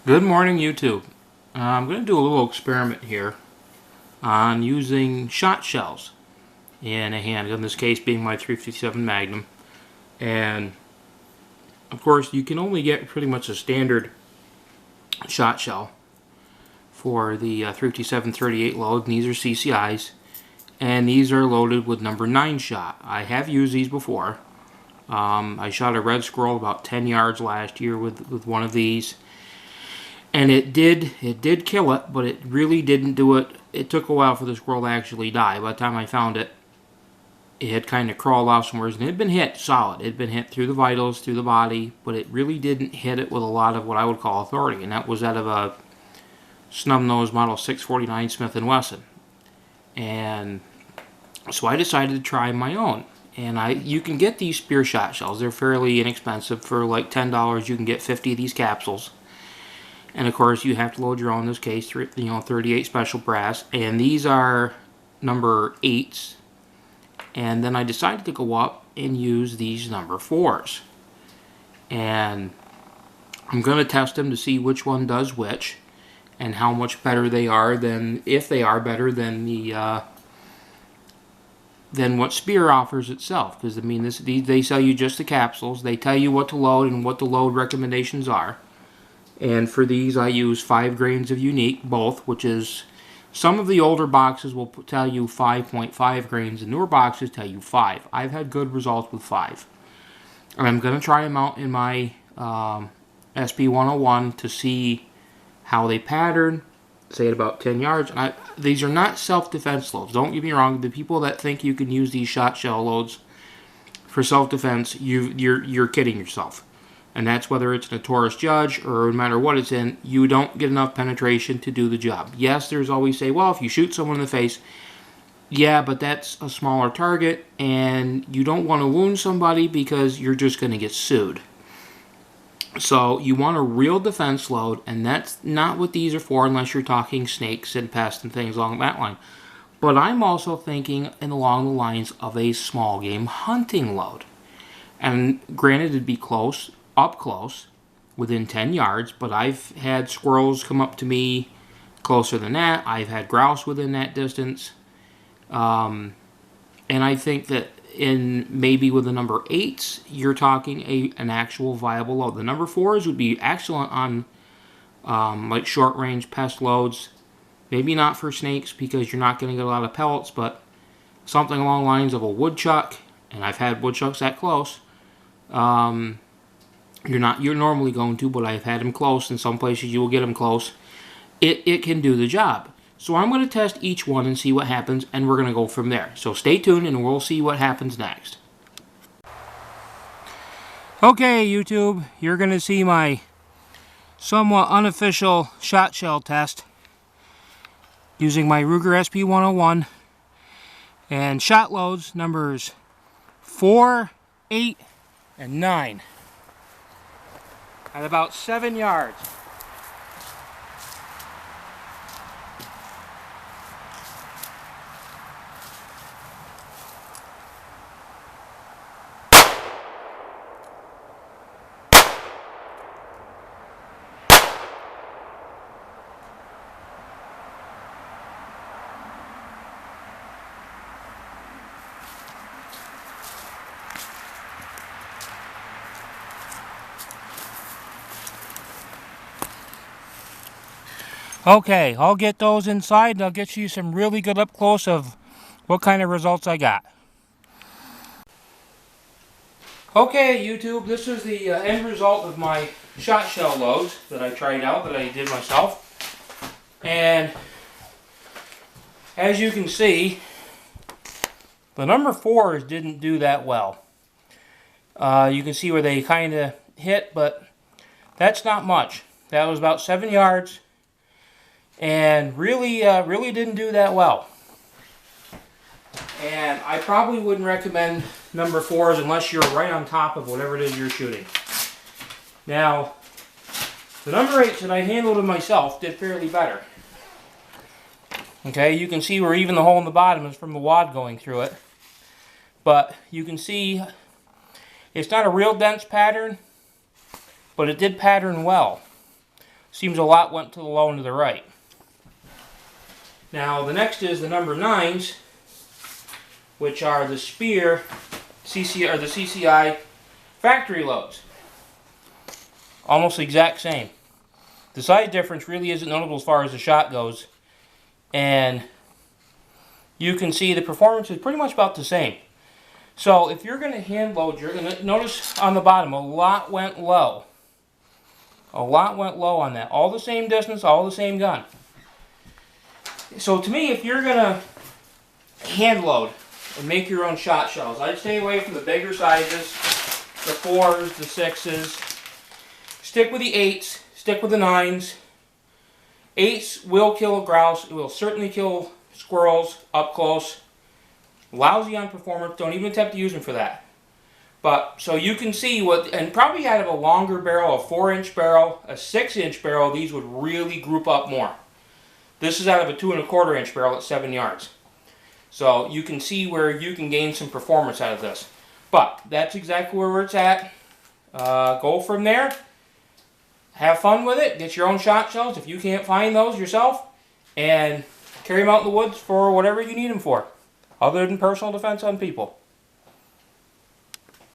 Good morning, YouTube. I'm going to do a little experiment here on using shot shells in a handgun, in this case being my 357 Magnum. And of course you can only get pretty much a standard shot shell for the 357 38 load, and these are CCIs, and these are loaded with number 9 shot. I have used these before. I shot a red squirrel about 10 yards last year with one of these. And it did kill it, but it really didn't do it. It took a while for the squirrel to actually die. By the time I found it, it had kind of crawled off somewhere, and it had been hit solid. It had been hit through the vitals, through the body, but it really didn't hit it with a lot of what I would call authority, and that was out of a snub-nosed model 649 Smith & Wesson. And so I decided to try my own. And you can get these spear shot shells. They're fairly inexpensive. For like $10, you can get 50 of these capsules. And of course, you have to load your own. In this case, 38 special brass, and these are number 8s. And then I decided to go up and use these number 4s. And I'm going to test them to see which one does which, and how much better they are than, if they are better than the than what Spear offers itself. Because I mean, they sell you just the capsules. They tell you what to load and what the load recommendations are. And for these, I use 5 grains of unique, both, which is, some of the older boxes will tell you 5.5 grains, and newer boxes tell you 5. I've had good results with 5. And I'm going to try them out in my SP-101 to see how they pattern, say at about 10 yards. And these are not self-defense loads. Don't get me wrong. The people that think you can use these shot shell loads for self-defense, you're kidding yourself. And that's whether it's in a Taurus Judge or no matter what it's in, you don't get enough penetration to do the job. Yes, there's always say, well, if you shoot someone in the face, yeah, but that's a smaller target, and you don't want to wound somebody because you're just going to get sued. So you want a real defense load, and that's not what these are for unless you're talking snakes and pests and things along that line. But I'm also thinking along the lines of a small game hunting load. And granted, it'd be close, up close, within 10 yards, but I've had squirrels come up to me closer than that. I've had grouse within that distance. And I think that maybe with the number 8s, you're talking an actual viable load. The number 4s would be excellent on like short-range pest loads. Maybe not for snakes because you're not going to get a lot of pellets, but something along the lines of a woodchuck, and I've had woodchucks that close. You're normally going to, but I've had them close. In some places you will get them close. It can do the job. So I'm going to test each one and see what happens, and we're going to go from there. So stay tuned and we'll see what happens next. Okay, YouTube, you're going to see my somewhat unofficial shot shell test using my Ruger SP-101 and shot loads numbers 4, 8, and 9. At about 7 yards. Okay, I'll get those inside and I'll get you some really good up close of what kind of results I got. Okay, YouTube, this is the end result of my shot shell loads that I tried out, that I did myself. And as you can see, the number 4s didn't do that well. You can see where they kind of hit, but that's not much. That was about 7 yards. And really didn't do that well. And I probably wouldn't recommend number 4s unless you're right on top of whatever it is you're shooting. Now, the number 8s that I handled myself did fairly better. Okay, you can see where even the hole in the bottom is from the wad going through it. But you can see it's not a real dense pattern, but it did pattern well. Seems a lot went to the low and to the right. Now the next is the number 9s, which are the Spear CCI, or the CCI factory loads. Almost the exact same. The size difference really isn't notable as far as the shot goes, and you can see the performance is pretty much about the same. So if you're going to hand load, you're going to notice on the bottom a lot went low. A lot went low on that. All the same distance, all the same gun. So to me, if you're going to hand load and make your own shot shells, I'd stay away from the bigger sizes, the 4s, the 6s. Stick with the 8s, stick with the 9s. 8s will kill a grouse. It will certainly kill squirrels up close. Lousy on performance. Don't even attempt to use them for that. But so you can see what, and probably out of a longer barrel, a 4-inch barrel, a 6-inch barrel, these would really group up more. This is out of a 2¼ inch barrel at 7 yards. So you can see where you can gain some performance out of this. But that's exactly where it's at. Go from there. Have fun with it. Get your own shot shells if you can't find those yourself. And carry them out in the woods for whatever you need them for, other than personal defense on people.